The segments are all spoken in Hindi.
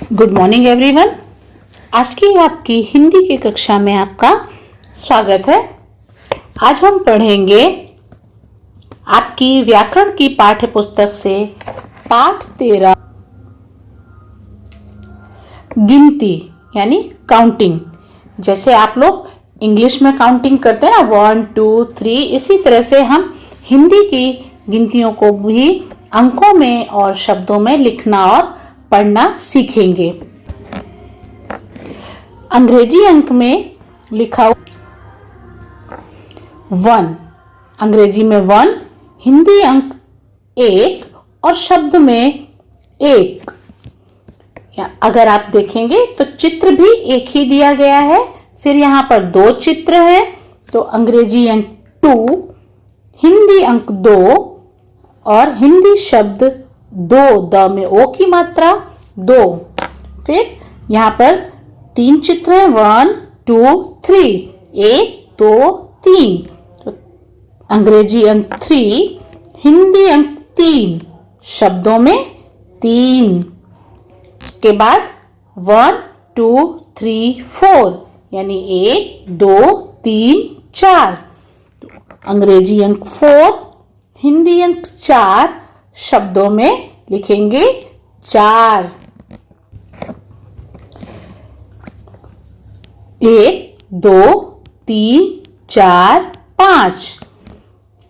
Good morning everyone. आज की आपकी हिंदी की कक्षा में आपका स्वागत है। आज हम पढ़ेंगे आपकी व्याकरण की पाठ्य पुस्तक से पाठ 13 गिनती यानी काउंटिंग। जैसे आप लोग इंग्लिश में काउंटिंग करते हैं ना 1 2 3, इसी तरह से हम हिंदी की गिनतियों को भी अंकों में और शब्दों में लिखना और पढ़ना सीखेंगे। अंग्रेजी अंक में लिखा 1, अंग्रेजी में 1, हिंदी अंक 1 और शब्द में 1। अगर आप देखेंगे तो चित्र भी एक ही दिया गया है, फिर यहाँ पर 2 चित्र हैं, तो अंग्रेजी अंक 2, हिंदी अंक 2 और हिंदी शब्द 2, द में ओ की मात्रा 2। फिर यहाँ पर 3 चित्र हैं, 1 2 3, 1 2 3, तो अंग्रेजी अंक 3, हिंदी अंक 3, शब्दों में 3। के बाद 1 2 3 4 यानी 1 2 3 4, अंग्रेजी अंक 4, हिंदी अंक 4, शब्दों में लिखेंगे 4। 1 2 3 4 5,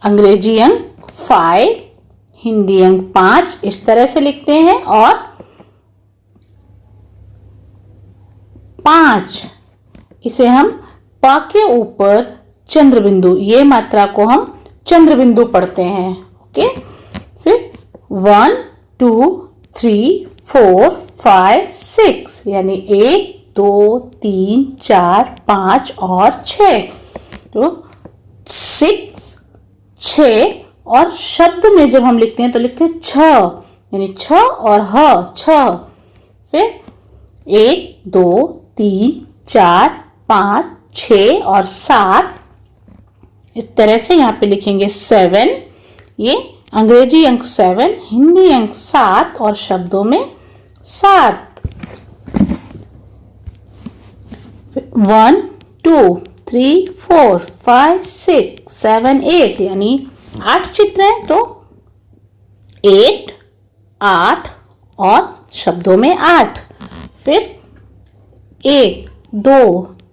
अंग्रेजी अंक 5, हिंदी अंक 5 इस तरह से लिखते हैं। और 5 इसे हम प के ऊपर चंद्र बिंदु, ये मात्रा को हम चंद्र बिंदु पढ़ते हैं। ओके, फिर 1 2 3 4 5 6 यानी 1 2 3 4 5 और 6, तो 6 6। और शब्द में जब हम लिखते हैं तो लिखते हैं 6 यानी 6 और ह 6। फिर 1 2 3 4 5 6 और 7, इस तरह से यहाँ पे लिखेंगे 7, ये अंग्रेजी अंक 7, हिंदी अंक 7 और शब्दों में 7। 1 2 3 4 5 6 7 8 यानी 8 चित्र हैं, तो 8 8 और शब्दों में 8। फिर 1 2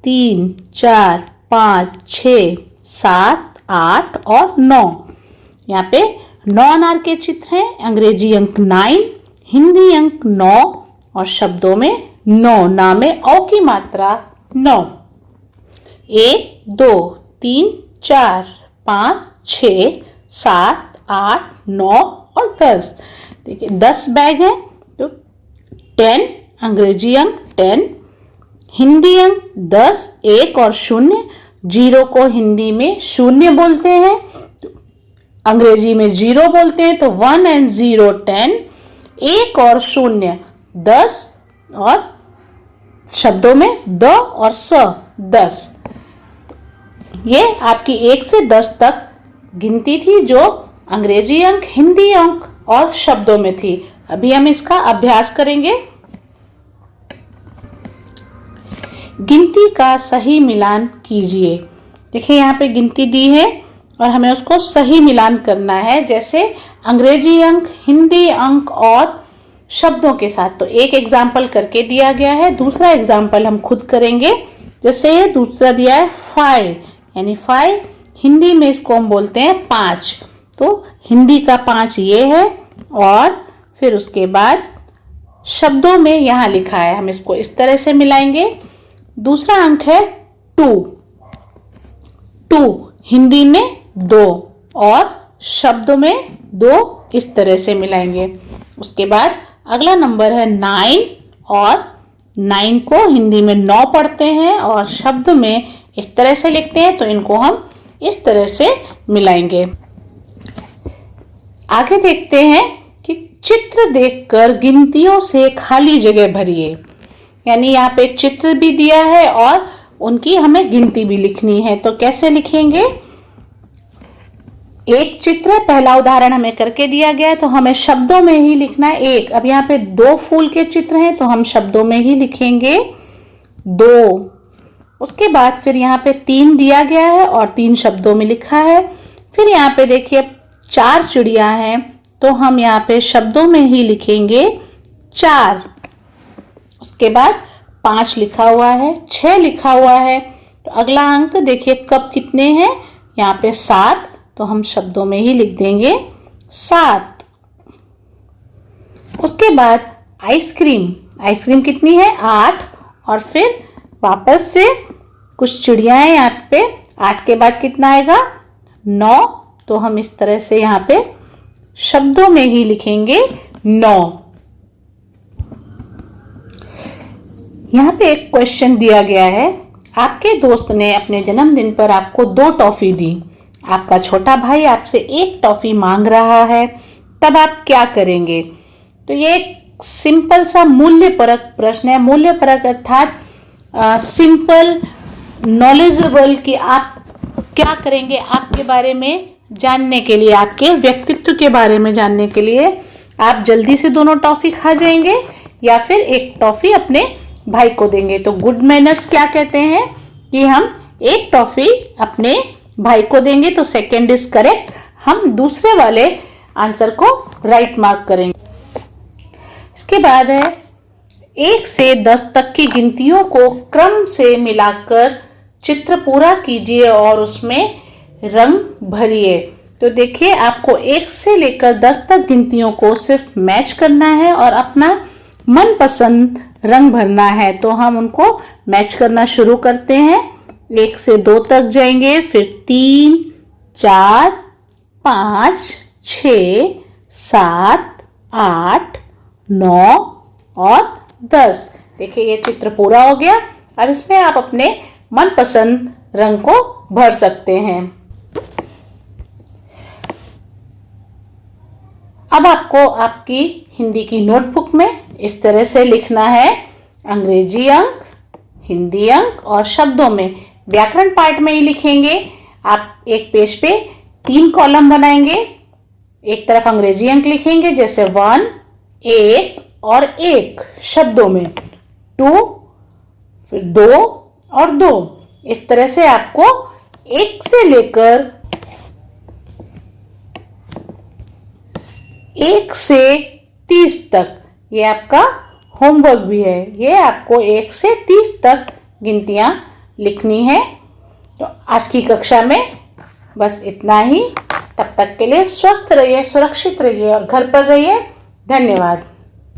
3 4 5 6 7 8 और 9, यहाँ पे 9 अनार के चित्र हैं, अंग्रेजी अंक 9, हिंदी अंक 9 और शब्दों में 9, ना में औ की मात्रा 9। 1 2 3 4 5 6 7 8 9 और 10, देखिए 10 बैग हैं, तो 10 अंग्रेजी अंक 10, हिंदी अंक 10, 1 और 0, 0 को हिंदी में 0 बोलते हैं, अंग्रेजी में 0 बोलते हैं, तो 1 and 0 10, 1 और 0 10 और शब्दों में द और स 10। ये आपकी 1 से 10 तक गिनती थी जो अंग्रेजी अंक, हिंदी अंक और शब्दों में थी। अभी हम इसका अभ्यास करेंगे। गिनती का सही मिलान कीजिए। देखिए यहाँ पे गिनती दी है और हमें उसको सही मिलान करना है, जैसे अंग्रेजी अंक, हिंदी अंक और शब्दों के साथ। तो एक एग्जाम्पल करके दिया गया है, दूसरा एग्जाम्पल हम खुद करेंगे। जैसे ये दूसरा दिया है 5 यानी 5, हिंदी में इसको हम बोलते हैं 5, तो हिंदी का 5 ये है। और फिर उसके बाद शब्दों में यहाँ लिखा है, हम इसको इस तरह से मिलाएंगे। दूसरा अंक है 2, 2 हिंदी में 2 और शब्दों में 2 इस तरह से मिलाएंगे। उसके बाद अगला नंबर है 9 और 9 को हिंदी में 9 पढ़ते हैं और शब्द में इस तरह से लिखते हैं, तो इनको हम इस तरह से मिलाएंगे। आगे देखते हैं कि चित्र देखकर गिनतियों से खाली जगह भरिए। यानी यहाँ पे चित्र भी दिया है और उनकी हमें गिनती भी लिखनी है, तो कैसे लिखेंगे? एक चित्र, पहला उदाहरण हमें करके दिया गया है तो हमें शब्दों में ही लिखना है एक। अब यहाँ पे 2 फूल के चित्र हैं तो हम शब्दों में ही लिखेंगे 2। उसके बाद फिर यहाँ पे 3 दिया गया है और 3 शब्दों में लिखा है। फिर यहाँ पे देखिए 4 चिड़िया हैं तो हम यहाँ पे शब्दों में ही लिखेंगे 4। उसके बाद 5 लिखा हुआ है, 6 लिखा हुआ है तो अगला अंक देखिए कब कितने हैं, यहाँ पे 7 तो हम शब्दों में ही लिख देंगे 7। उसके बाद आइसक्रीम, आइसक्रीम कितनी है 8 और फिर वापस से कुछ चिड़िया हैं यहाँ पे, 8 के बाद कितना आएगा 9 तो हम इस तरह से यहाँ पे शब्दों में ही लिखेंगे 9। यहाँ पे एक क्वेश्चन दिया गया है, आपके दोस्त ने अपने जन्मदिन पर आपको 2 टॉफी दी, आपका छोटा भाई आपसे 1 टॉफी मांग रहा है, तब आप क्या करेंगे। तो ये एक सिंपल सा मूल्यपरक प्रश्न है। मूल्यपरक अर्थात सिंपल नॉलेजेबल कि आप क्या करेंगे आपके बारे में जानने के लिए, आपके व्यक्तित्व के बारे में जानने के लिए। आप जल्दी से दोनों टॉफी खा जाएंगे या फिर एक टॉफी अपने भाई को देंगे। तो गुड मैनर्स क्या कहते हैं कि हम एक टॉफी अपने भाई को देंगे तो सेकंड इज करेक्ट, हम दूसरे वाले आंसर को राइट मार्क करेंगे। इसके बाद है 1 से 10 तक की गिनतियों को क्रम से मिलाकर चित्र पूरा कीजिए और उसमें रंग भरिए। तो देखिए आपको 1 से लेकर 10 तक गिनतियों को सिर्फ मैच करना है और अपना मनपसंद रंग भरना है। तो हम उनको मैच करना शुरू करते हैं। 1 से 2 तक जाएंगे, फिर 3, 4, 5, 6, 7, 8, 9 और 10। देखिए ये चित्र पूरा हो गया। अब इसमें आप अपने मनपसंद रंग को भर सकते हैं। अब आपको आपकी हिंदी की नोटबुक में इस तरह से लिखना है, अंग्रेजी अंक, हिंदी अंक और शब्दों में। व्याकरण पार्ट में ही लिखेंगे। आप एक पेज पे 3 कॉलम बनाएंगे, एक तरफ अंग्रेजी अंक लिखेंगे जैसे 1, 1 और 1 शब्दों में, 2 फिर 2 और 2। इस तरह से आपको 1 से लेकर 1 से 30 तक, ये आपका होमवर्क भी है। ये आपको 1 से 30 तक गिनतियां लिखनी है। तो आज की कक्षा में बस इतना ही। तब तक के लिए स्वस्थ रहिए, सुरक्षित रहिए और घर पर रहिए। धन्यवाद।